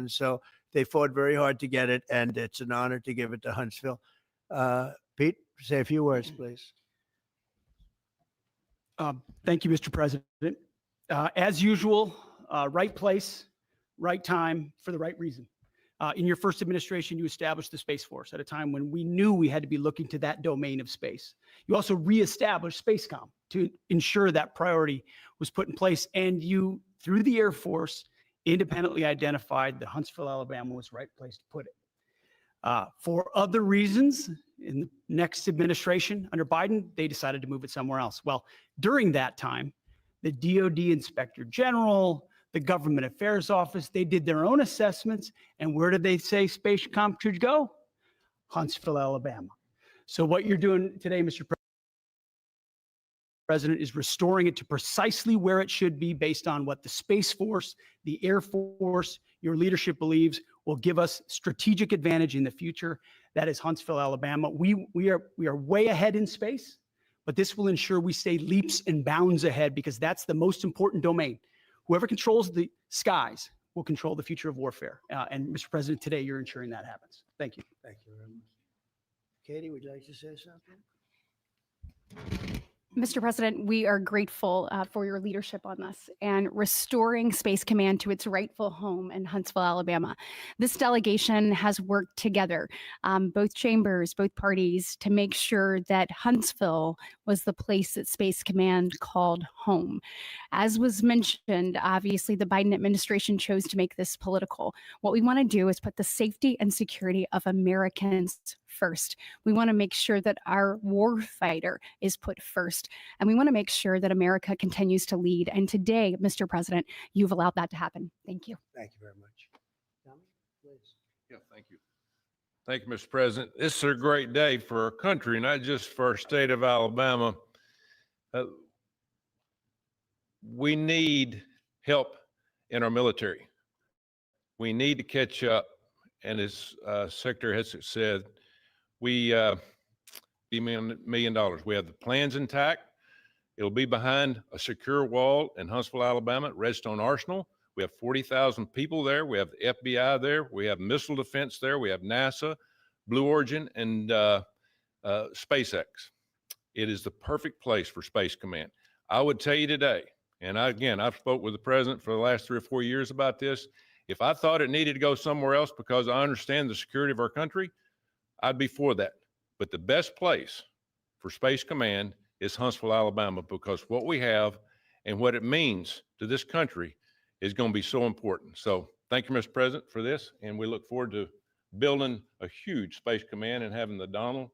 And so they fought very hard to get it, and it's an honor to give it to Huntsville. Pete, say a few words, please. Thank you, Mr. President. As usual, right place, right time, for the right reason. In your first administration, you established the Space Force at a time when we knew we had to be looking to that domain of space. You also reestablished SpaceCom to ensure that priority was put in place, and you, through the Air Force, independently identified that Huntsville, Alabama was the right place to put it. For other reasons, in the next administration under Biden, they decided to move it somewhere else. Well, during that time, the DoD Inspector General, the Government Affairs Office, they did their own assessments. And where did they say SpaceCom should go? Huntsville, Alabama. So what you're doing today, Mr. President, is restoring it to precisely where it should be based on what the Space Force, the Air Force, your leadership believes will give us strategic advantage in the future. That is Huntsville, Alabama. We are way ahead in space, but this will ensure we stay leaps and bounds ahead, because that's the most important domain. Whoever controls the skies will control the future of warfare. And Mr. President, today you're ensuring that happens. Thank you. Thank you very much. Katie, would you like to say something? Mr. President, we are grateful for your leadership on this and restoring Space Command to its rightful home in Huntsville, Alabama. This delegation has worked together, both chambers, both parties, to make sure that Huntsville was the place that Space Command called home. As was mentioned, obviously the Biden administration chose to make this political. What we want to do is put the safety and security of Americans first. We want to make sure that our war fighter is put first. And we want to make sure that America continues to lead. And today, Mr. President, you've allowed that to happen. Thank you. Thank you very much. Tommy, please. Yeah, thank you. Thank you, Mr. President. This is a great day for our country, not just for our state of Alabama. We need help in our military. We need to catch up. And as Secretary Hessek said, we $1 million. We have the plans intact. It'll be behind a secure wall in Huntsville, Alabama, at Redstone Arsenal. We have 40,000 people there. We have the FBI there. We have missile defense there. We have NASA, Blue Origin, and SpaceX. It is the perfect place for Space Command. I would tell you today, and I've spoke with the president for the last 3 or 4 years about this. If I thought it needed to go somewhere else because I understand the security of our country, I'd be for that. But the best place for Space Command is Huntsville, Alabama, because what we have and what it means to this country is going to be so important. So thank you, Mr. President, for this. And we look forward to building a huge Space Command and having the Donald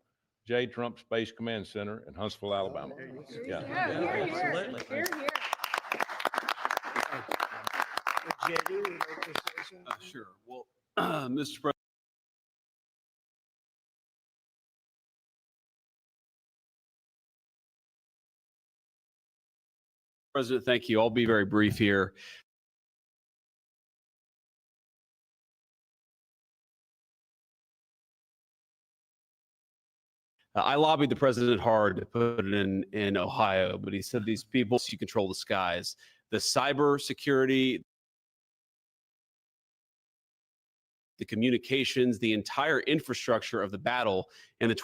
J. Trump Space Command Center in Huntsville, Alabama. JD, would you like to say something? Sure. Well, Mr. President, thank you. I'll be very brief here. I lobbied the president hard to put it in Ohio, but he said these people, you control the skies. The cyber security, the communications, the entire infrastructure of the battle in the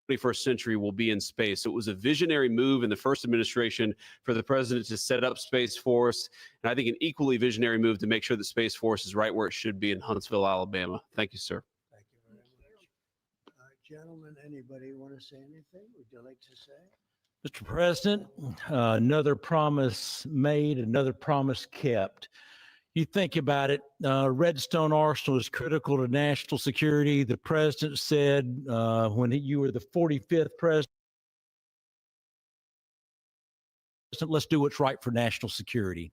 21st century will be in space. So it was a visionary move in the first administration for the president to set up Space Force. And I think an equally visionary move to make sure that Space Force is right where it should be in Huntsville, Alabama. Thank you, sir. Thank you very much. Gentlemen, anybody want to say anything? Would you like to say? Mr. President, another promise made, another promise kept. You think about it, Redstone Arsenal is critical to national security. The president said when you were the 45th president, let's do what's right for national security.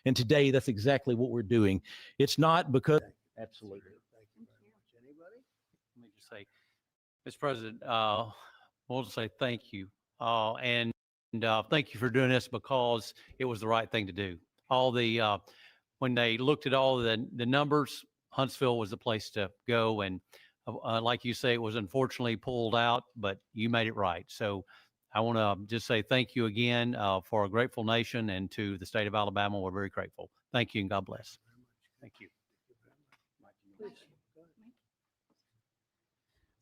And today, that's exactly what we're doing. It's not because, absolutely. Thank you very much. Anybody? Let me just say, Mr. President, I want to say thank you. And thank you for doing this, because it was the right thing to do. All the, when they looked at all the numbers, Huntsville was the place to go. And like you say, it was unfortunately pulled out, but you made it right. So I want to just say thank you again for a grateful nation, and to the state of Alabama. We're very grateful. Thank you and God bless. Thank you.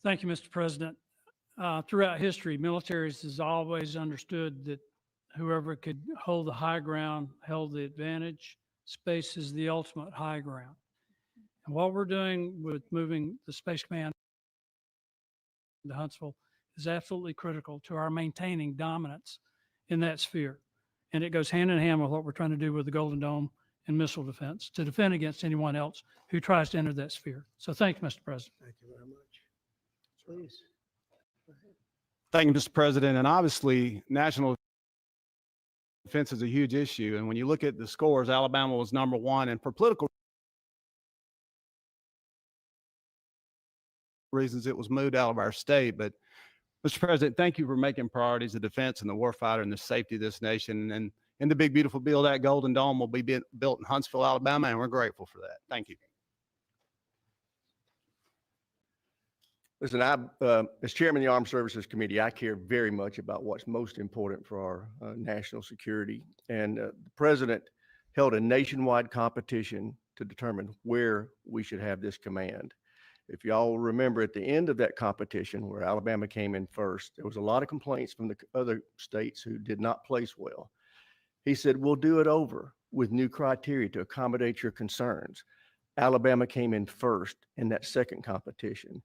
Thank you, Mr. President. Throughout history, militaries has always understood that whoever could hold the high ground held the advantage. Space is the ultimate high ground. And what we're doing with moving the Space Command to Huntsville is absolutely critical to our maintaining dominance in that sphere. And it goes hand in hand with what we're trying to do with the Golden Dome and missile defense to defend against anyone else who tries to enter that sphere. So thank you, Mr. President. Thank you very much. Please. Thank you, Mr. President. And obviously, national defense is a huge issue. And when you look at the scores, Alabama was #1. And for political reasons, it was moved out of our state. But Mr. President, thank you for making priorities the defense and the warfighter and the safety of this nation. And in the big, beautiful bill, that Golden Dome will be built in Huntsville, Alabama, and we're grateful for that. Thank you. Listen, as chairman of the Armed Services Committee, I care very much about what's most important for our national security. And the president held a nationwide competition to determine where we should have this command. If y'all remember, at the end of that competition, where Alabama came in first, there was a lot of complaints from the other states who did not place well. He said, we'll do it over with new criteria to accommodate your concerns. Alabama came in first in that second competition.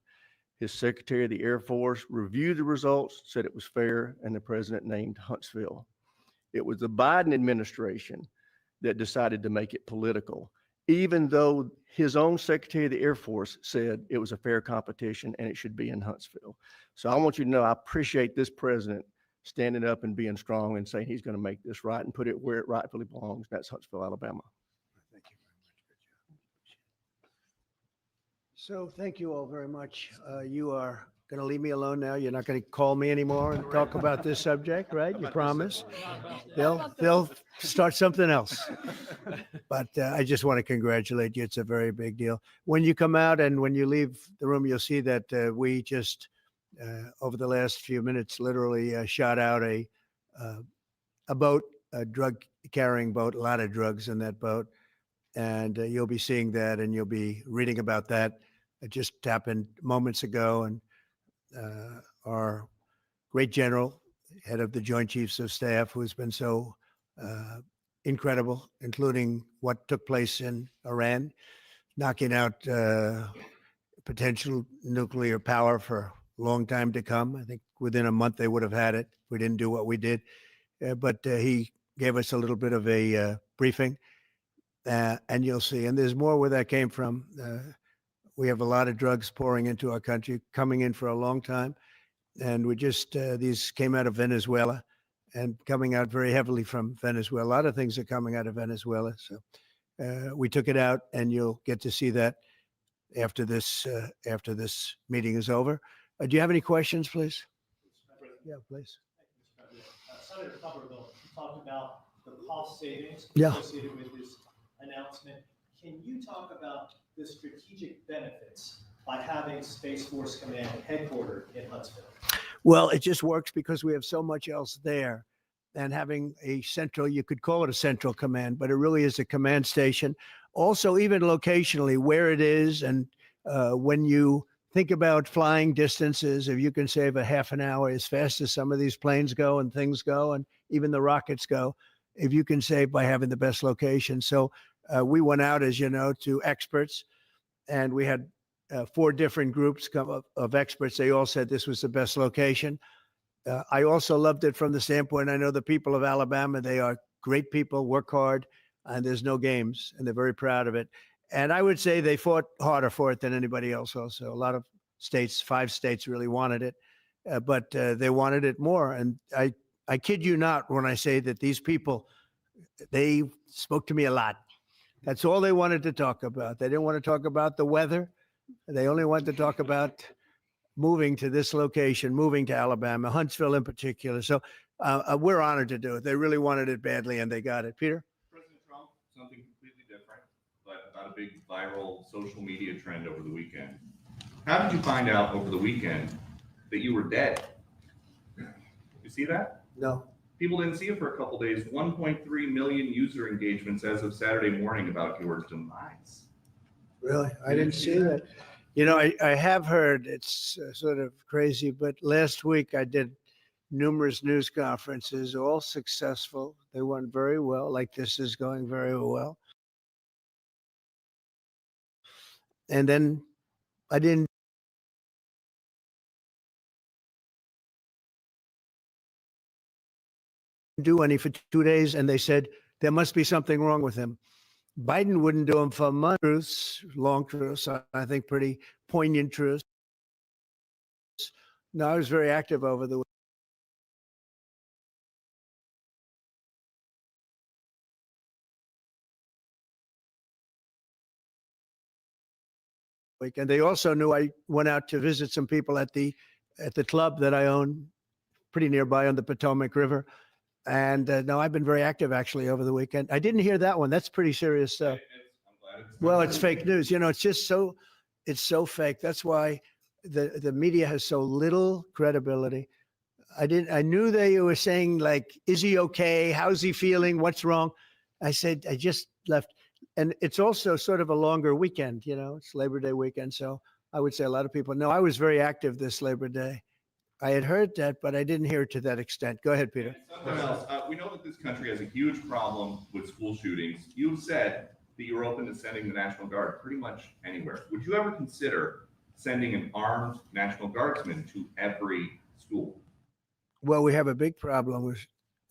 His Secretary of the Air Force reviewed the results, said it was fair, and the president named Huntsville. It was the Biden administration that decided to make it political, even though his own Secretary of the Air Force said it was a fair competition and it should be in Huntsville. So I want you to know I appreciate this president standing up and being strong and saying he's going to make this right and put it where it rightfully belongs. That's Huntsville, Alabama. Thank you very much. Good job. So thank you all very much. You are going to leave me alone now. You're not going to call me anymore and talk about this subject, right? You promise? They'll start something else. But I just want to congratulate you. It's a very big deal. When you come out and when you leave the room, you'll see that we just over the last few minutes literally shot out a boat, a drug carrying boat, a lot of drugs in that boat. And you'll be seeing that and you'll be reading about that. It just happened moments ago. And our great general, head of the Joint Chiefs of Staff, who's been so incredible, including what took place in Iran, knocking out potential nuclear power for a long time to come. I think within a month they would have had it if we didn't do what we did. But he gave us a little bit of a briefing, and you'll see. And there's more where that came from. We have a lot of drugs pouring into our country, coming in for a long time. And we just, these came out of Venezuela and coming out very heavily from Venezuela. A lot of things are coming out of Venezuela. So we took it out, and you'll get to see that after this meeting is over. Do you have any questions, please? Yeah, please. Senator Tuberville talked about the cost savings Yeah. associated with this announcement. Can you talk about the strategic benefits by having Space Force Command headquartered in Huntsville? Well, it just works because we have so much else there. And having a central, you could call it a central command, but it really is a command station. Also, even locationally, where it is, and when you think about flying distances, if you can save a half an hour as fast as some of these planes go and things go, and even the rockets go, if you can save by having the best location. So we went out, as you know, to experts, and we had 4 different groups of experts. They all said this was the best location. I also loved it from the standpoint, I know the people of Alabama, they are great people, work hard, and there's no games, and they're very proud of it. And I would say they fought harder for it than anybody else also. A lot of states, 5 states really wanted it, but they wanted it more. And I kid you not when I say that these people, they spoke to me a lot. That's all they wanted to talk about. They didn't want to talk about the weather. They only wanted to talk about moving to this location, moving to Alabama, Huntsville in particular. So we're honored to do it. They really wanted it badly, and they got it. Peter? President Trump, something completely different, but about a big viral social media trend over the weekend. How did you find out over the weekend that you were dead? You see that? No. People didn't see it for a couple days. 1.3 million user engagements as of Saturday morning about your demise. Really? I didn't see that. You know, I have heard it's sort of crazy, but last week I did numerous news conferences, all successful. They went very well, like this is going very well. And then I didn't do any for 2 days, and they said there must be something wrong with him. Biden wouldn't do them for months, truths, long truths, I think pretty poignant truths. No, I was very active over the week. And they also knew I went out to visit some people at the club that I own pretty nearby on the Potomac River. And no, I've been very active actually over the weekend. I didn't hear that one. That's pretty serious stuff. Well, it's fake news. You know, it's just it's so fake. That's why the media has so little credibility. I knew they were saying like, is he okay? How's he feeling? What's wrong? I said, I just left. And it's also sort of a longer weekend, you know, it's Labor Day weekend. So I would say a lot of people know I was very active this Labor Day. I had heard that, but I didn't hear it to that extent. Go ahead, Peter. Something else. We know that this country has a huge problem with school shootings. You've said that you're open to sending the National Guard pretty much anywhere. Would you ever consider sending an armed National Guardsman to every school? Well, we have a big problem with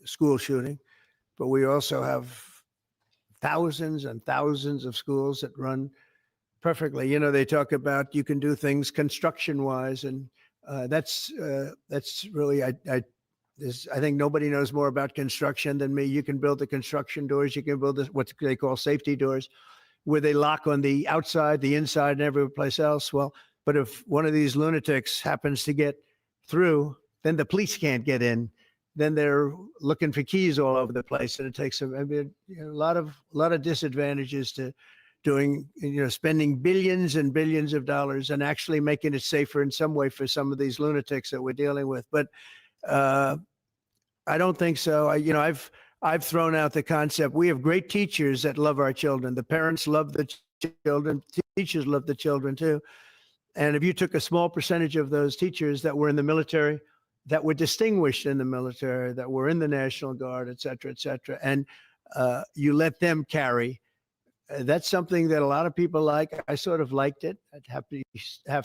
school shooting, but we also have thousands and thousands of schools that run perfectly. You know, they talk about you can do things construction wise, and that's really I think nobody knows more about construction than me. You can build the construction doors. You can build what they call safety doors, where they lock on the outside, the inside, and every place else. Well, but if one of these lunatics happens to get through, then the police can't get in. Then they're looking for keys all over the place, and it takes a lot of disadvantages to doing, spending billions and billions of dollars and actually making it safer in some way for some of these lunatics that we're dealing with. But I don't think so. I've thrown out the concept. We have great teachers that love our children. The parents love the children. Teachers love the children too. And if you took a small percentage of those teachers that were in the military, that were distinguished in the military, that were in the National Guard, et cetera, and you let them carry, that's something that a lot of people like. I sort of liked it. I'd have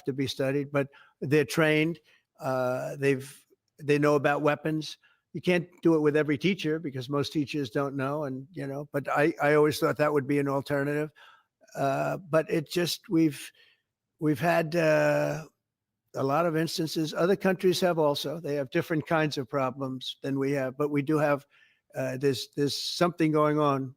to be studied, but they're trained. They know about weapons. You can't do it with every teacher because most teachers don't know, but I always thought that would be an alternative. But it just, we've had a lot of instances. Other countries have also. They have different kinds of problems than we have, but we do have. There's something going on.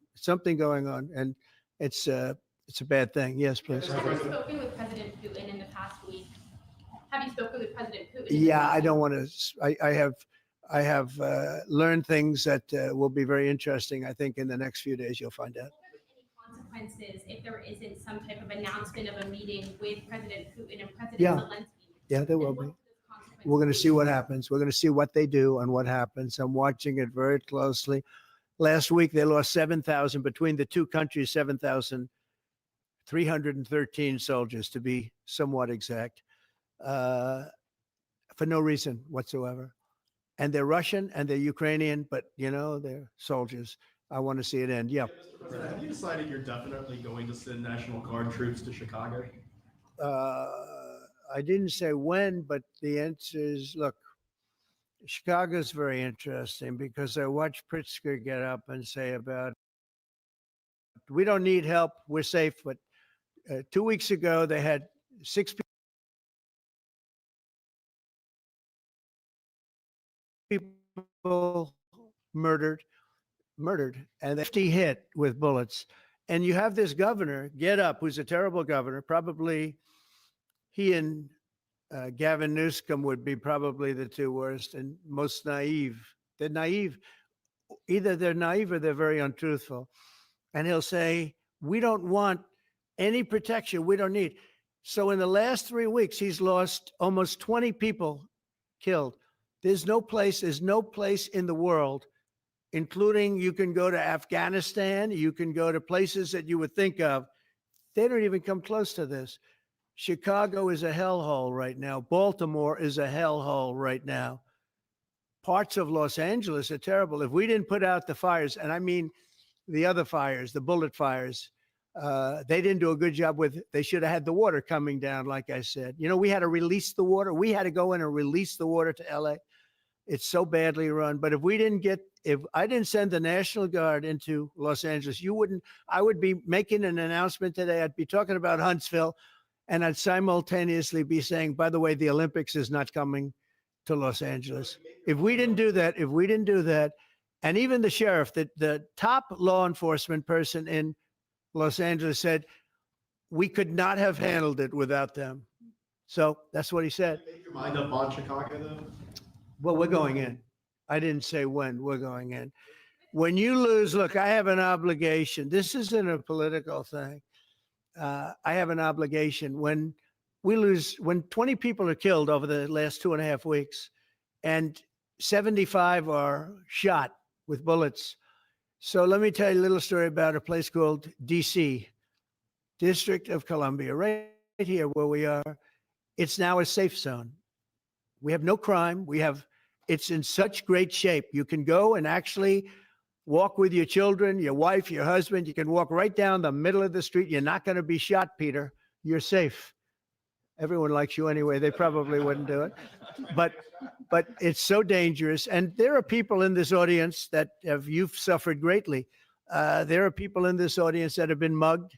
And it's a bad thing. Yes, please. Have you spoken with President Putin in the past week? Have you spoken with President Putin? Yeah, I don't want to. I have learned things that will be very interesting. I think in the next few days you'll find out. Any consequences if there isn't some type of announcement of a meeting with President Putin and President Yeah. Zelensky? Yeah, there will be. We're going to see what happens. We're going to see what they do and what happens. I'm watching it very closely. Last week, they lost 7,000 between the two countries, 7,313 soldiers, to be somewhat exact, for no reason whatsoever. And they're Russian and they're Ukrainian, but, they're soldiers. I want to see it end. Yeah. Mr. President, have you decided you're definitely going to send National Guard troops to Chicago? I didn't say when, but the answer is, look, Chicago's very interesting because I watched Pritzker get up and say about, we don't need help, we're safe. But 2 weeks ago, they had 6 people murdered, and 50 hit with bullets. And you have this governor get up, who's a terrible governor, probably he and Gavin Newsom would be probably the two worst and most naive. They're naive. Either they're naive or they're very untruthful. And he'll say, we don't want any protection. We don't need. So in the last 3 weeks, he's lost almost 20 people killed. There's no place in the world, including you can go to Afghanistan, you can go to places that you would think of. They don't even come close to this. Chicago is a hellhole right now. Baltimore is a hellhole right now. Parts of Los Angeles are terrible. If we didn't put out the fires, and I mean the other fires, the bullet fires, they didn't do a good job with, they should have had the water coming down, like I said. You know, we had to release the water. We had to go in and release the water to LA. It's so badly run. But if I didn't send the National Guard into Los Angeles, I would be making an announcement today. I'd be talking about Huntsville, and I'd simultaneously be saying, by the way, the Olympics is not coming to Los Angeles. If we didn't do that, and even the sheriff, the top law enforcement person in Los Angeles said, we could not have handled it without them. So that's what he said. Make your mind up on Chicago, though? Well, we're going in. I didn't say when. We're going in. When you lose, look, I have an obligation. This isn't a political thing. I have an obligation. When 20 people are killed over the last 2.5 weeks and 75 are shot with bullets. So let me tell you a little story about a place called DC, District of Columbia, right here where we are. It's now a safe zone. We have no crime. It's in such great shape. You can go and actually walk with your children, your wife, your husband. You can walk right down the middle of the street. You're not going to be shot, Peter. You're safe. Everyone likes you anyway. They probably wouldn't do it. But it's so dangerous. And there are people in this audience that you've suffered greatly. There are people in this audience that have been mugged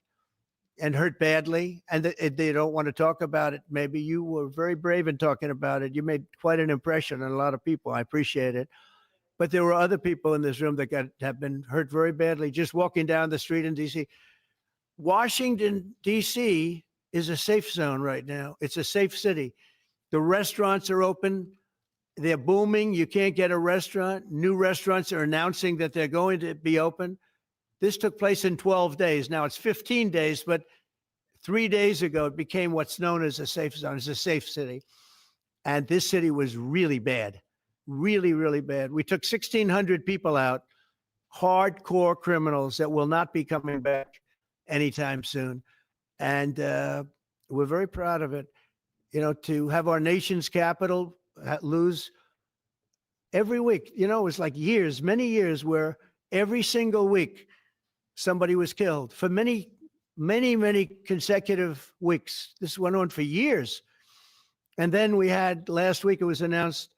and hurt badly, and they don't want to talk about it. Maybe you were very brave in talking about it. You made quite an impression on a lot of people. I appreciate it. But there were other people in this room that have been hurt very badly just walking down the street in D.C. Washington, D.C. is a safe zone right now. It's a safe city. The restaurants are open. They're booming. You can't get a restaurant. New restaurants are announcing that they're going to be open. This took place in 12 days. Now it's 15 days, but 3 days ago, it became what's known as a safe zone. It's a safe city. And this city was really bad, really, really bad. We took 1,600 people out, hardcore criminals that will not be coming back anytime soon. And we're very proud of it. You know, to have our nation's capital lose every week, you know, it was like years, many years where every single week somebody was killed for many, many, many consecutive weeks. This went on for years. And then we had last week, it was announced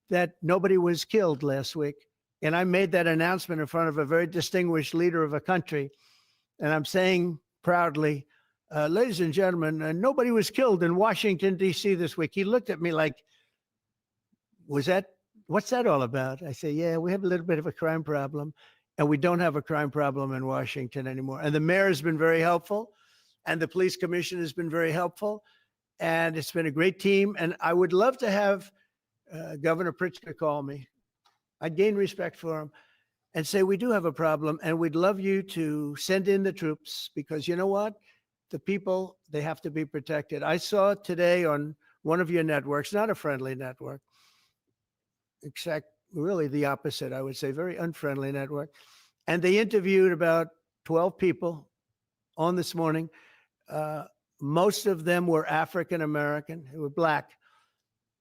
that nobody was killed last week. And I made that announcement in front of a very distinguished leader of a country. And I'm saying proudly, ladies and gentlemen, nobody was killed in Washington, D.C. this week. He looked at me like, what's that all about? I say, yeah, we have a little bit of a crime problem, and we don't have a crime problem in Washington anymore. And the mayor has been very helpful, and the police commission has been very helpful, and it's been a great team. And I would love to have Governor Pritzker call me. I'd gain respect for him and say, we do have a problem, and we'd love you to send in the troops, because you know what? The people, they have to be protected. I saw today on one of your networks, not a friendly network, except really the opposite, I would say, very unfriendly network. And they interviewed about 12 people on this morning. Most of them were African-American, who were Black.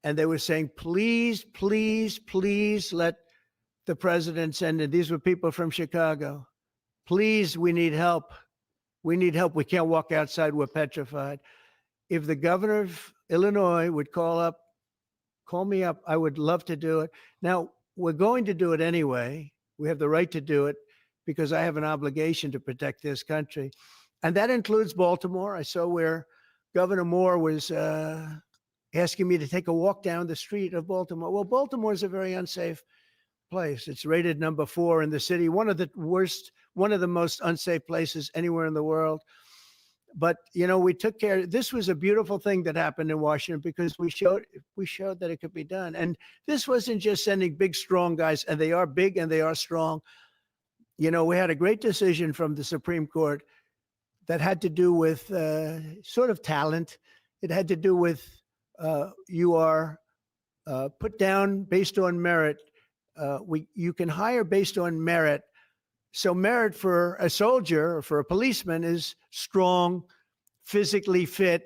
And they were saying, please, please, please let the president send in. These were people from Chicago. Please, we need help. We need help. We can't walk outside. We're petrified. If the governor of Illinois would call me up, I would love to do it. Now, we're going to do it anyway. We have the right to do it because I have an obligation to protect this country. And that includes Baltimore. I saw where Governor Moore was asking me to take a walk down the street of Baltimore. Well, Baltimore is a very unsafe place. It's rated number 4 in the city, one of the most unsafe places anywhere in the world. But, you know, we took care. This was a beautiful thing that happened in Washington because we showed that it could be done. And this wasn't just sending big, strong guys, and they are big and they are strong. You know, we had a great decision from the Supreme Court that had to do with sort of talent. It had to do with you are put down based on merit. You can hire based on merit. So merit for a soldier or for a policeman is strong, physically fit,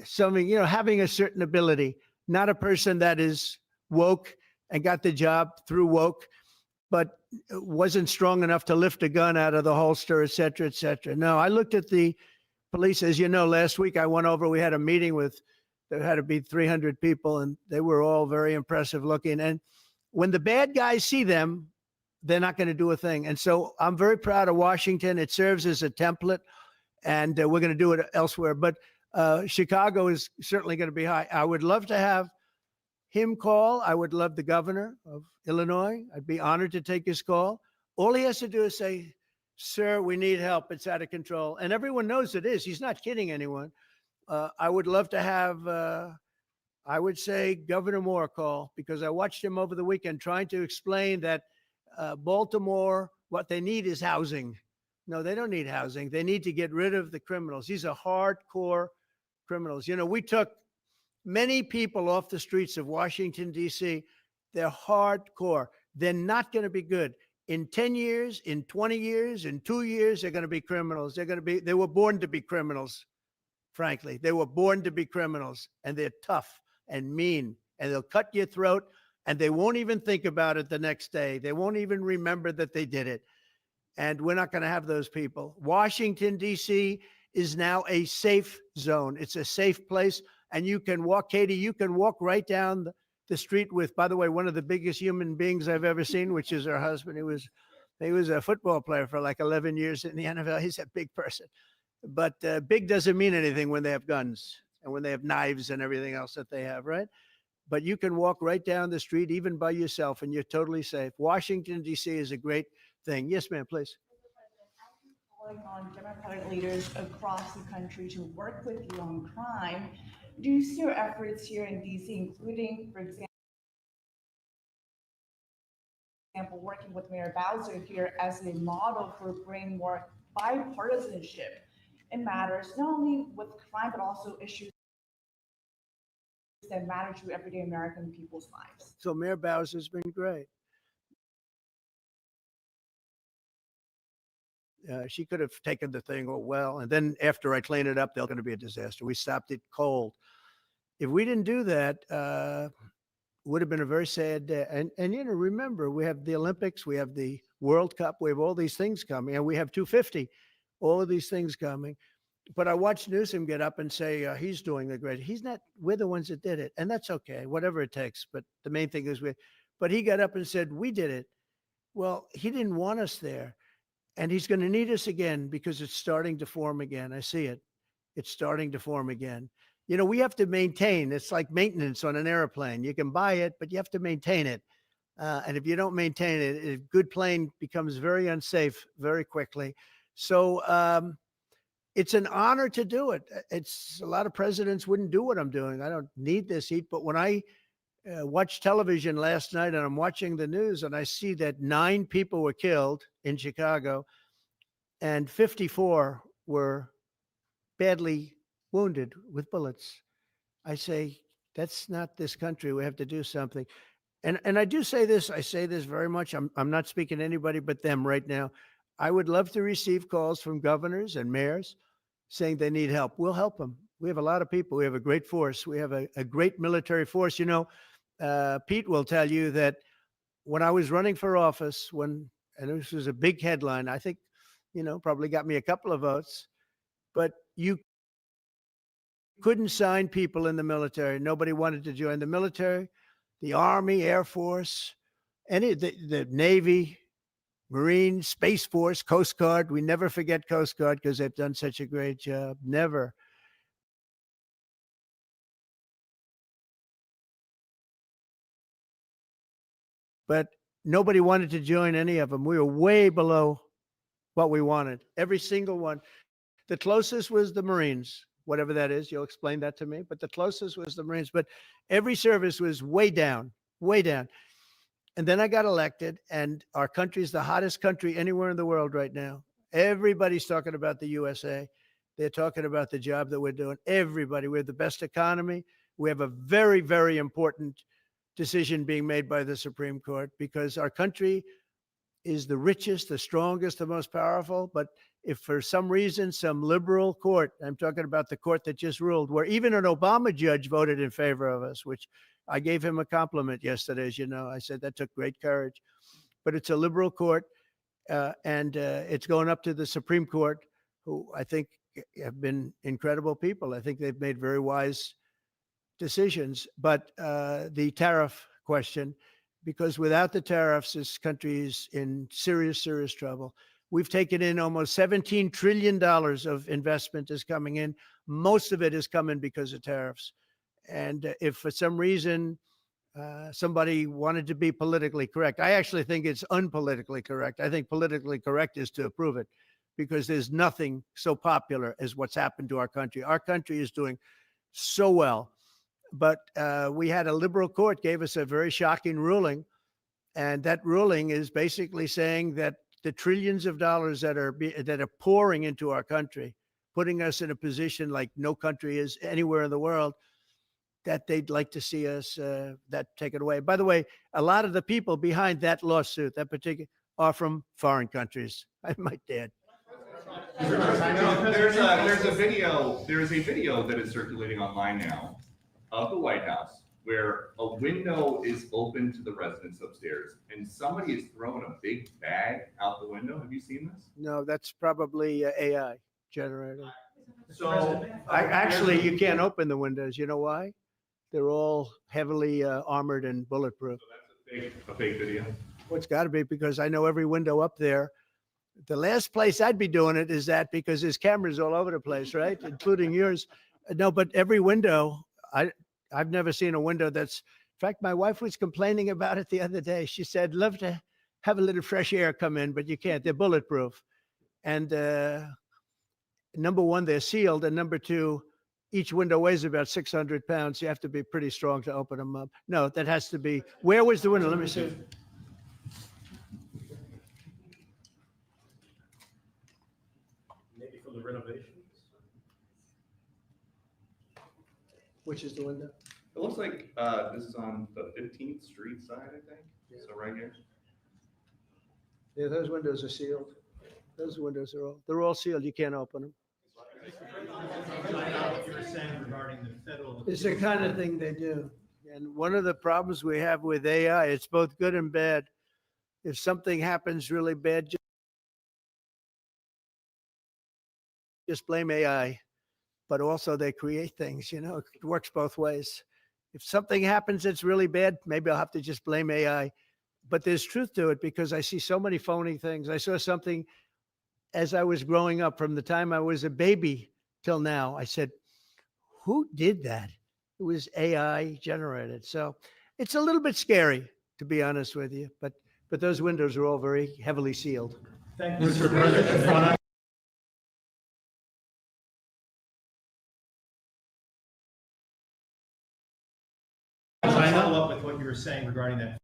something, having a certain ability, not a person that is woke and got the job through woke, but wasn't strong enough to lift a gun out of the holster, et cetera, et cetera. No, I looked at the police, as you know, last week I went over, we had a meeting with, there had to be 300 people, and they were all very impressive looking. And when the bad guys see them, they're not going to do a thing. And so I'm very proud of Washington. It serves as a template, and we're going to do it elsewhere. But Chicago is certainly going to be high. I would love to have him call. I would love the governor of Illinois. I'd be honored to take his call. All he has to do is say, sir, we need help. It's out of control. And everyone knows it is. He's not kidding anyone. I would love to have, I would say, Governor Moore call, because I watched him over the weekend trying to explain that Baltimore, what they need is housing. No, they don't need housing. They need to get rid of the criminals. These are hardcore criminals. We took many people off the streets of Washington, D.C. They're hardcore. They're not going to be good. In 10 years, in 20 years, in 2 years, they're going to be criminals. They were born to be criminals, frankly. They were born to be criminals, and they're tough and mean, and they'll cut your throat, and they won't even think about it the next day. They won't even remember that they did it. And we're not going to have those people. Washington, D.C. is now a safe zone. It's a safe place. And you can walk, Katie, you can walk right down the street with, by the way, one of the biggest human beings I've ever seen, which is her husband. He was a football player for like 11 years in the NFL. He's a big person. But big doesn't mean anything when they have guns and when they have knives and everything else that they have, right? But you can walk right down the street, even by yourself, and you're totally safe. Washington, D.C. is a great thing. Yes, ma'am, please. Calling on Democratic leaders across the country to work with you on crime. Do you see your efforts here in D.C., including, for example, working with Mayor Bowser here as a model for bringing more bipartisanship in matters, not only with crime, but also issues that matter to everyday American people's lives? So Mayor Bowser's been great. She could have taken the thing, and then after I clean it up, they're going to be a disaster. We stopped it cold. If we didn't do that, would have been a very sad day. And remember, we have the Olympics, we have the World Cup, we have all these things coming, and we have 250, all of these things coming. But I watched Newsom get up and say he's doing the great. He's not. We're the ones that did it, and that's okay, whatever it takes. But the main thing is But he got up and said we did it. Well, he didn't want us there. And he's going to need us again because it's starting to form again. I see it. It's starting to form again. We have to maintain. It's like maintenance on an airplane. You can buy it, but you have to maintain it. And if you don't maintain it, a good plane becomes very unsafe very quickly. So it's an honor to do it. It's a lot of presidents wouldn't do what I'm doing. I don't need this heat. But when I watched television last night and I'm watching the news and I see that 9 people were killed in Chicago and 54 were badly wounded with bullets, I say, that's not this country. We have to do something. And I do say this, I say this very much. I'm not speaking to anybody but them right now. I would love to receive calls from governors and mayors saying they need help. We'll help them. We have a lot of people. We have a great force. We have a great military force. Pete will tell you that when I was running for office, and this was a big headline, I think, probably got me a couple of votes, but you couldn't sign people in the military. Nobody wanted to join the military, the Army, Air Force, the Navy, Marines, Space Force, Coast Guard. We never forget Coast Guard because they've done such a great job. Never. But nobody wanted to join any of them. We were way below what we wanted. Every single one. The closest was the Marines, whatever that is. You'll explain that to me. But the closest was the Marines. But every service was way down, way down. And then I got elected, and our country is the hottest country anywhere in the world right now. Everybody's talking about the USA. They're talking about the job that we're doing. Everybody, we have the best economy. We have a very, very important decision being made by the Supreme Court because our country is the richest, the strongest, the most powerful. But if for some reason some liberal court, I'm talking about the court that just ruled, where even an Obama judge voted in favor of us, which I gave him a compliment yesterday, as you know. I said that took great courage. But it's a liberal court, and it's going up to the Supreme Court, who I think have been incredible people. I think they've made very wise decisions. But the tariff question, because without the tariffs, this country is in serious, serious trouble. We've taken in almost $17 trillion of investment is coming in. Most of it is coming because of tariffs. And if for some reason somebody wanted to be politically correct, I actually think it's unpolitically correct. I think politically correct is to approve it because there's nothing so popular as what's happened to our country. Our country is doing so well. But we had a liberal court gave us a very shocking ruling. And that ruling is basically saying that the trillions of dollars that are pouring into our country, putting us in a position like no country is anywhere in the world, that they'd like to see us that taken away. By the way, a lot of the people behind that lawsuit, that particular, are from foreign countries. I might add. There's a video that is circulating online now of the White House where a window is open to the residents upstairs and somebody is throwing a big bag out the window. Have you seen this? No, that's probably AI generated. So Actually, you can't open the windows. You know why? They're all heavily armored and bulletproof. So that's a fake video. Well, it's got to be because I know every window up there. The last place I'd be doing it is that because there's cameras all over the place, right? Including yours. No, but every window, I've never seen a window that's, in fact, my wife was complaining about it the other day. She said, love to have a little fresh air come in, but you can't. They're bulletproof. And number one, they're sealed. And number two, each window weighs about 600 pounds. You have to be pretty strong to open them up. No, that has to be, where was the window? Let me see. Maybe from the renovations? Which is the window? It looks like this is on the 15th Street side, I think. So right here. Yeah, those windows are sealed. Those windows are they're all sealed. You can't open them. What you were saying regarding the federal. It's the kind of thing they do. And one of the problems we have with AI, it's both good and bad. If something happens really bad, just blame AI. But also they create things, you know, it works both ways. If something happens that's really bad, maybe I'll have to just blame AI. But there's truth to it because I see so many phony things. I saw something as I was growing up from the time I was a baby till now. I said, who did that? It was AI generated. So it's a little bit scary, to be honest with you. But those windows are all very heavily sealed. Thank you, Mr. President. Follow up with what you were saying regarding that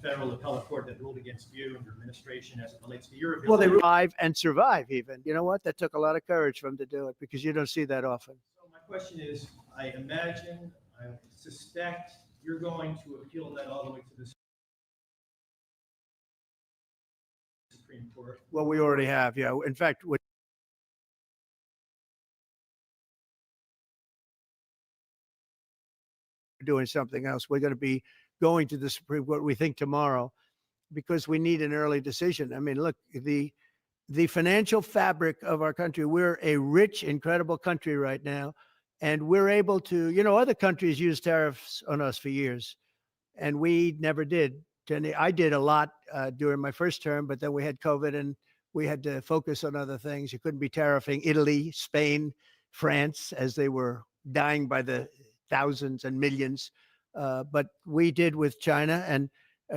federal appellate court that ruled against you and your administration as it relates to your ability. Well, they revive and survive even. You know what? That took a lot of courage for them to do it because you don't see that often. So my question is, I imagine, I suspect you're going to appeal that all the way to the Supreme Court. Well, we already have, yeah. In fact, we're doing something else. We're going to be going to the Supreme Court, we think tomorrow, because we need an early decision. I mean, look, the financial fabric of our country, we're a rich, incredible country right now. And we're able to, you know, other countries use tariffs on us for years, and we never did. I did a lot during my first term, but then we had COVID and we had to focus on other things. You couldn't be tariffing Italy, Spain, France, as they were dying by the thousands and millions. But we did with China, and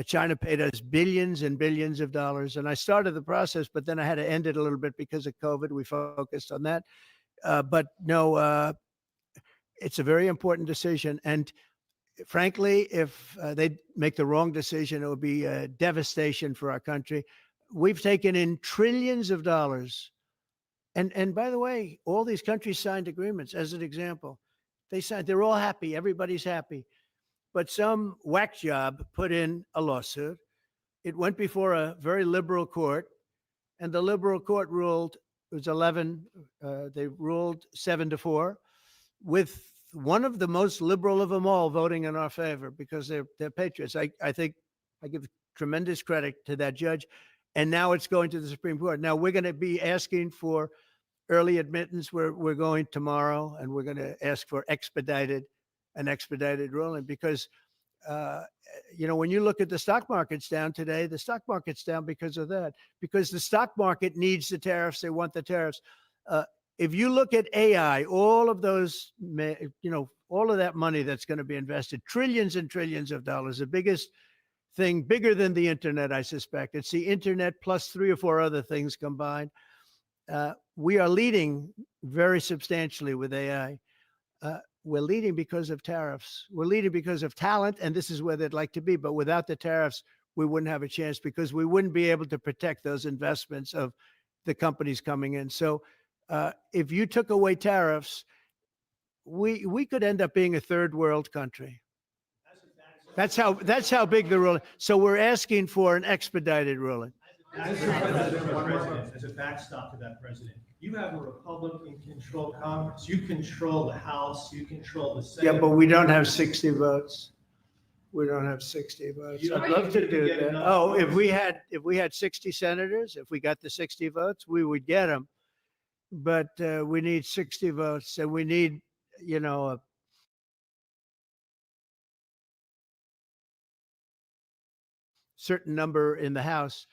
China paid us billions and billions of dollars. And I started the process, but then I had to end it a little bit because of COVID. We focused on that. But no, it's a very important decision. And frankly, if they make the wrong decision, it would be a devastation for our country. we've taken in trillions of dollars. And by the way, all these countries signed agreements. As an example, they're all happy. Everybody's happy. But some whack job put in a lawsuit. It went before a very liberal court, and the liberal court ruled, it was 11, they ruled 7-4, with one of the most liberal of them all voting in our favor because they're patriots. I think I give tremendous credit to that judge. And now it's going to the Supreme Court. Now we're going to be asking for early admittance. We're going tomorrow, and we're going to ask for an expedited ruling because, when you look at the stock market's down today, the stock market's down because of that, because the stock market needs the tariffs. They want the tariffs. If you look at AI, all of those, all of that money that's going to be invested, trillions and trillions of dollars, the biggest thing, bigger than the internet, I suspect. It's the internet plus 3 or 4 other things combined. We are leading very substantially with AI. We're leading because of tariffs. We're leading because of talent, and this is where they'd like to be. But without the tariffs, we wouldn't have a chance because we wouldn't be able to protect those investments of the companies coming in. So if you took away tariffs, we could end up being a third world country. That's how big the ruling. So we're asking for an expedited ruling. As a backstop to that, President, you have a Republican-controlled Congress. You control the House. You control the Senate. Yeah, but we don't have 60 votes. We don't have 60 votes. You don't I'd love think to you can do get that. enough Oh, votes? if we had 60 senators, if we got the 60 votes, we would get them. But we need 60 votes, and we need, a certain number in the House.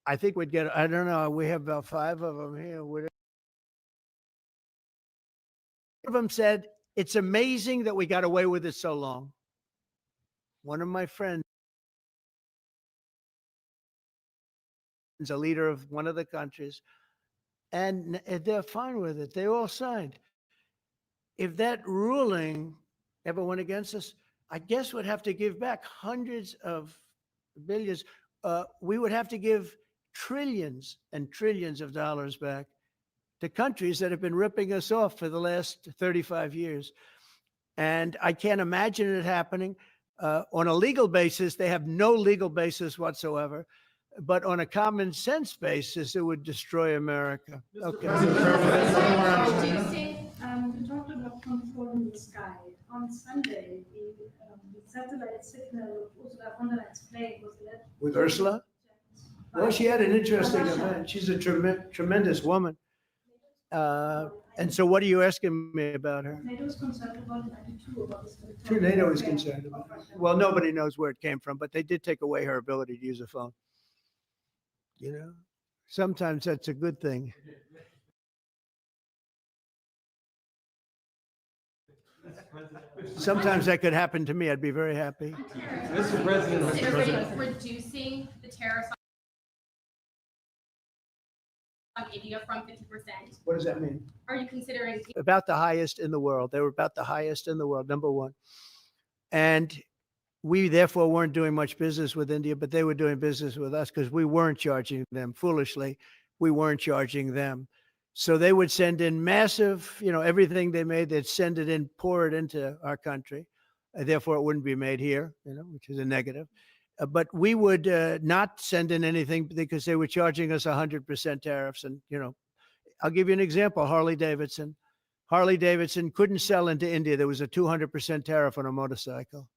I think we'd get, I don't know, we have about 5 of them here. One of them said, it's amazing that we got away with it so long. One of my friends, a leader of one of the countries, and they're fine with it. They all signed. If that ruling ever went against us, I guess we'd have to give back hundreds of billions. We would have to give trillions and trillions of dollars back to countries that have been ripping us off for the last 35 years. And I can't imagine it happening. On a legal basis, they have no legal basis whatsoever. But on a common sense basis, it would destroy America. Okay. You talked about controlling the sky. On Sunday, the satellite signal Ursula von der Leyen's plane was led. With Ursula? Well, she had an interesting event. She's a tremendous woman. And so what are you asking me about her? NATO is concerned about 92 about this. Sure, NATO is concerned about it. Well, nobody knows where it came from, but they did take away her ability to use a phone. Sometimes that's a good thing. Sometimes that could happen to me. I'd be very happy. Mr. President, reducing the tariffs on India from 50%. What does that mean? Are you considering? About the highest in the world. They were about the highest in the world, number one. And we therefore weren't doing much business with India, but they were doing business with us because we weren't charging them. Foolishly, we weren't charging them. So they would send in massive, everything they made, they'd send it in, pour it into our country. Therefore, it wouldn't be made here, which is a negative. But we would not send in anything because they were charging us 100% tariffs. And, I'll give you an example, Harley Davidson. Harley Davidson couldn't sell into India. There was a 200% tariff on a motorcycle.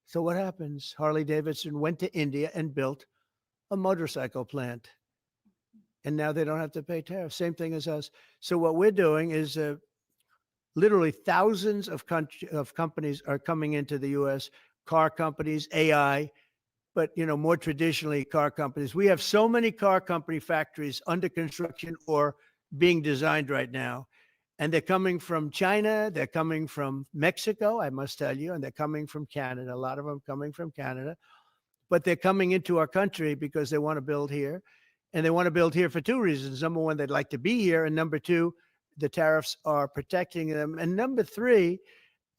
So what happens? Harley Davidson went to India and built a motorcycle plant. And now they don't have to pay tariffs. Same thing as us. So what we're doing is literally thousands of companies are coming into the U.S., car companies, AI, but, more traditionally car companies. We have so many car company factories under construction or being designed right now. And they're coming from China, they're coming from Mexico, I must tell you, and they're coming from Canada, a lot of them coming from Canada. But they're coming into our country because they want to build here. And they want to build here for 2 reasons. Number one, they'd like to be here. And number 2, the tariffs are protecting them. And number three,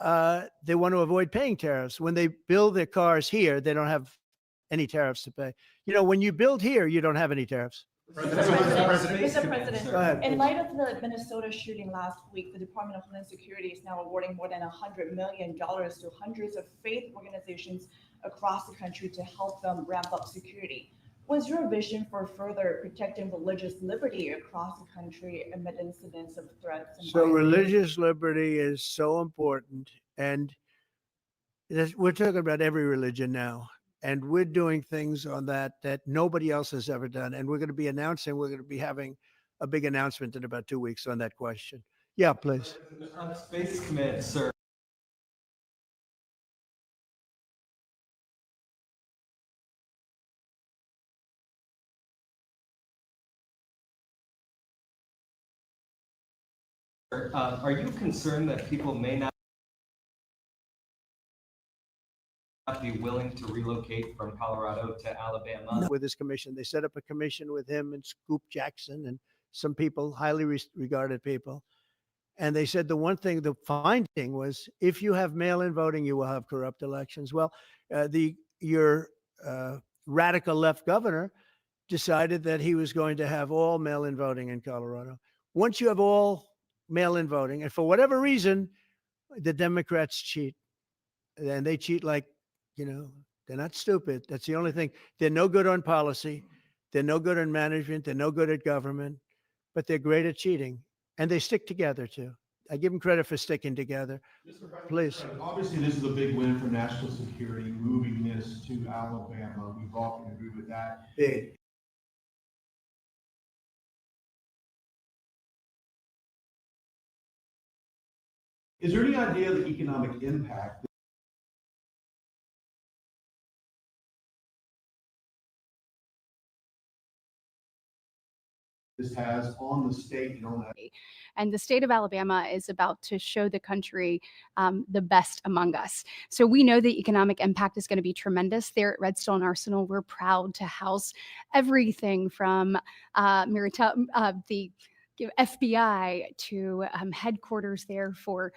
they want to avoid paying tariffs. When they build their cars here, they don't have any tariffs to pay. You know, when you build here, you don't have any tariffs. Mr. President, Go ahead, in please. light of the Minnesota shooting last week, the Department of Homeland Security is now awarding more than $100 million to hundreds of faith organizations across the country to help them ramp up security. What's your vision for further protecting religious liberty across the country amid incidents of threats? And So violence? religious liberty is so important. And we're talking about every religion now. And we're doing things on that nobody else has ever done. And we're going to be having a big announcement in about 2 weeks on that question. Yeah, please. On Space Command, sir. Are you concerned that people may not be willing to relocate from Colorado to Alabama? With this commission, they set up a commission with him and Scoop Jackson and some people, highly regarded people. And they said the finding was, if you have mail-in voting, you will have corrupt elections. Well, your radical left governor decided that he was going to have all mail-in voting in Colorado. Once you have all mail-in voting, and for whatever reason, the Democrats cheat. And they cheat like, you know, they're not stupid. That's the only thing. They're no good on policy. They're no good on management. They're no good at government, but they're great at cheating. And they stick together too. I give them credit for sticking together. Please. Obviously, this is a big win for national security, moving this to Alabama. We all can agree with that. Big. Is there any idea of the economic impact this has on the state and on that? And the state of Alabama is about to show the country the best among us. So we know the economic impact is going to be tremendous. There at Redstone Arsenal, we're proud to house everything from the FBI to headquarters there for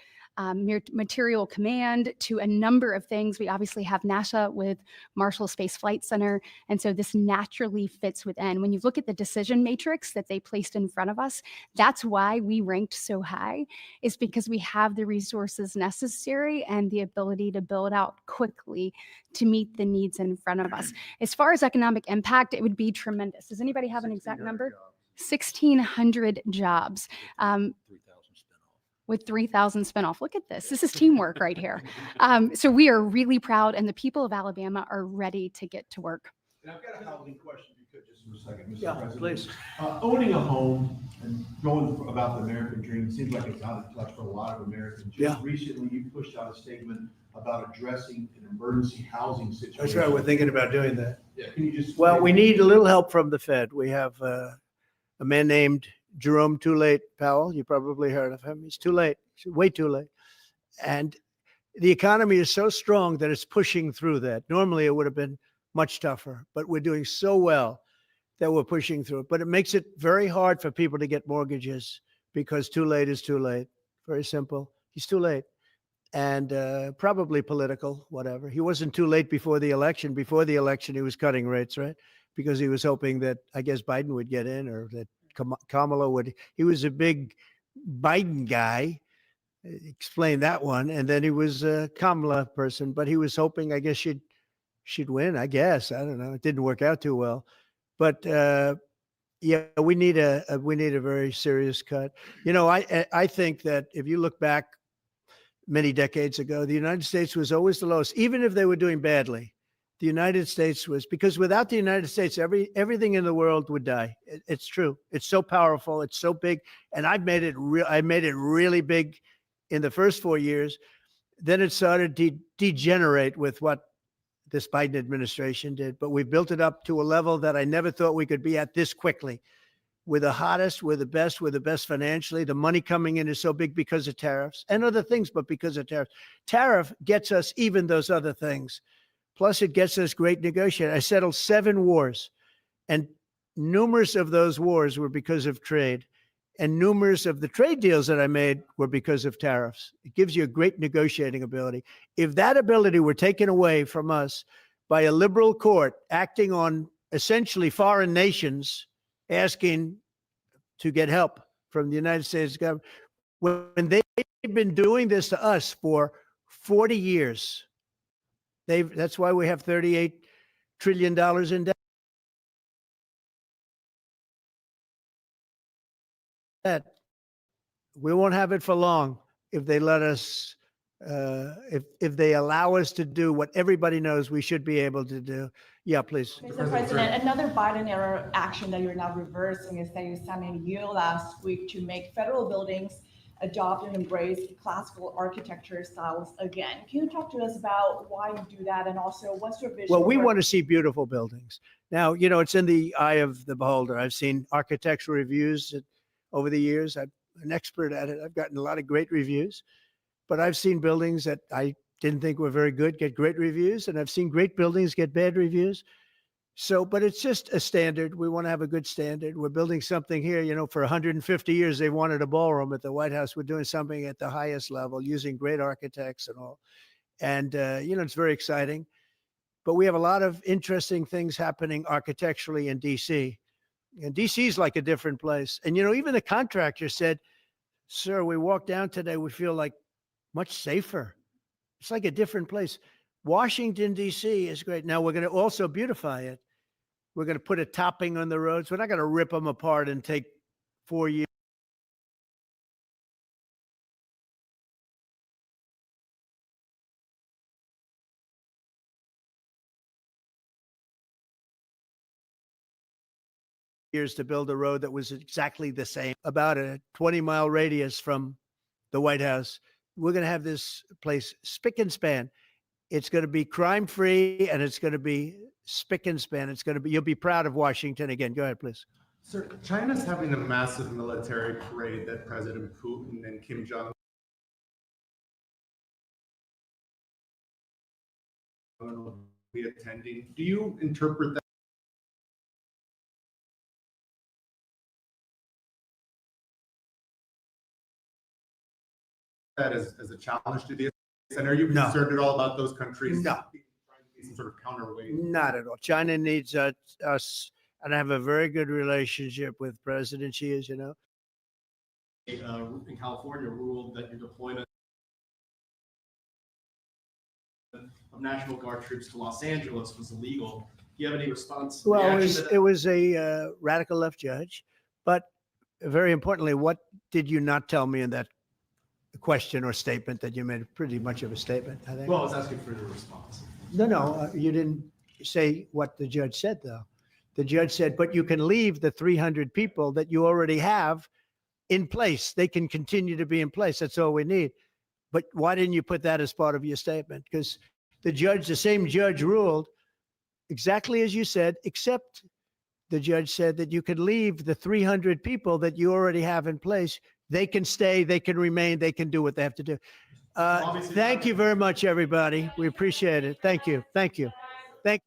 material command to a number of things. We obviously have NASA with Marshall Space Flight Center. And so this naturally fits within. When you look at the decision matrix that they placed in front of us, that's why we ranked so high, is because we have the resources necessary and the ability to build out quickly to meet the needs in front of us. As far as economic impact, it would be tremendous. Does anybody have an exact number? 1,600 jobs. With 3,000 spinoff. Look at this. This is teamwork right here. So we are really proud, and the people of Alabama are ready to get to work. And I've got a housing question, if you could, just for a second, Mr. Yeah, President. please. Owning a home and going about the American dream seems like it's out of touch for a lot of Americans. Yeah. Just recently, you pushed out a statement about addressing an emergency housing situation. That's right. We're thinking about doing that. Yeah, can you just? Well, we need a little help from the Fed. We have a man named Jerome Too Late Powell. You probably heard of him. He's too late. He's way too late. And the economy is so strong that it's pushing through that. Normally, it would have been much tougher, but we're doing so well that we're pushing through it. But it makes it very hard for people to get mortgages because too late is too late. Very simple. He's too late. And probably political, whatever. He wasn't too late before the election. Before the election, he was cutting rates, right? Because he was hoping that, I guess, Biden would get in, or that Kamala would. He was a big Biden guy. Explain that one. And then he was a Kamala person, but he was hoping, I guess, she'd win, I guess. I don't know. It didn't work out too well. But yeah, we need a very serious cut. You know, I think that if you look back many decades ago, the United States was always the lowest, even if they were doing badly. The United States was, because without the United States, everything in the world would die. It's true. It's so powerful. It's so big. And I made it really big in the first 4 years. Then it started to degenerate with what this Biden administration did. But we built it up to a level that I never thought we could be at this quickly. We're the hottest, we're the best financially. The money coming in is so big because of tariffs and other things, but because of tariffs. Tariff gets us even those other things. Plus, it gets us great negotiating. I settled 7 wars, and numerous of those wars were because of trade. And numerous of the trade deals that I made were because of tariffs. It gives you a great negotiating ability. If that ability were taken away from us by a liberal court acting on essentially foreign nations asking to get help from the United States government, when they've been doing this to us for 40 years, that's why we have $38 trillion in debt. We won't have it for long if they let us, if they allow us to do what everybody knows we should be able to do. Yeah, please. Mr. President, another Biden era action that you're now reversing is that you signed a deal last week to make federal buildings adopt and embrace classical architecture styles again. Can you talk to us about why you do that, and also what's your vision? Well, we for- want to see beautiful buildings. Now, it's in the eye of the beholder. I've seen architectural reviews over the years. I'm an expert at it. I've gotten a lot of great reviews, but I've seen buildings that I didn't think were very good get great reviews, and I've seen great buildings get bad reviews. So, but it's just a standard. We want to have a good standard. We're building something here, for 150 years, they wanted a ballroom at the White House. We're doing something at the highest level using great architects and all. And, it's very exciting. But we have a lot of interesting things happening architecturally in DC. And DC is like a different place. And, even the contractor said, sir, we walked down today, we feel like much safer. It's like a different place. Washington, D.C. is great. Now we're going to also beautify it. We're going to put a topping on the roads. We're not going to rip them apart and take 4 years. To build a road that was exactly the same, about a 20-mile radius from the White House. We're going to have this place spick and span. It's going to be crime-free, and it's going to be spick and span. You'll be proud of Washington again. Go ahead, please. Sir, China's having a massive military parade that President Putin and Kim Jong Un will be attending. Do you interpret that as a challenge to this? And are you No. concerned at all about those countries? No. Trying to be some sort of counterweight? Not at all. China needs us, and I have a very good relationship with President Xi, as you know. In California ruled that your deployment of National Guard troops to Los Angeles was illegal. Do you have any response? Well, reaction to that? it was a radical left judge, but very importantly, what did you not tell me in that question or statement that you made? Pretty much of a statement, I think. Well, I was asking for your response. No, you didn't say what the judge said, though. The judge said, but you can leave the 300 people that you already have in place. They can continue to be in place. That's all we need. But why didn't you put that as part of your statement? Because the same judge ruled exactly as you said, except the judge said that you could leave the 300 people that you already have in place. They can stay, they can remain, they can do what they have to do. Thank you very much, everybody. We appreciate it. Thank you. Thank you. Thank